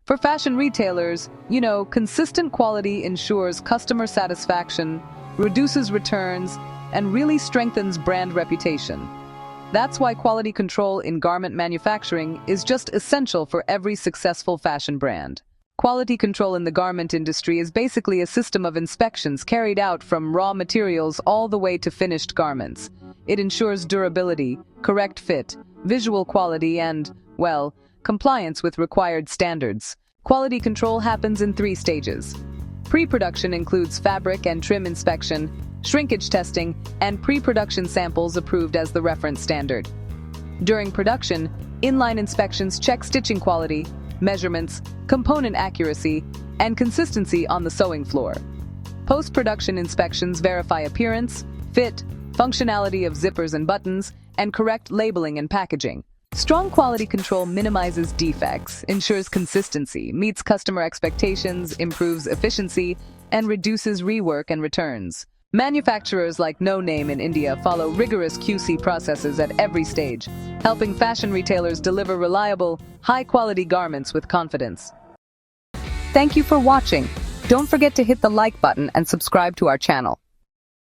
For fashion retailers, consistent quality ensures customer satisfaction, reduces returns, and really strengthens brand reputation. That's why quality control in garment manufacturing is just essential for every successful fashion brand. Quality control in the garment industry is basically a system of inspections carried out from raw materials all the way to finished garments. It ensures durability, correct fit, visual quality, and, well, compliance with required standards. Quality control happens in 3 stages. Pre-production includes fabric and trim inspection, shrinkage testing, and pre-production samples approved as the reference standard. During production, inline inspections check stitching quality, measurements, component accuracy, and consistency on the sewing floor. Post-production inspections verify appearance, fit, functionality of zippers and buttons, and correct labeling and packaging. Strong quality control minimizes defects, ensures consistency, meets customer expectations, improves efficiency, and reduces rework and returns. Manufacturers like No Name in India follow rigorous QC processes at every stage, helping fashion retailers deliver reliable, high-quality garments with confidence. Thank you for watching. Don't forget to hit the like button and subscribe to our channel.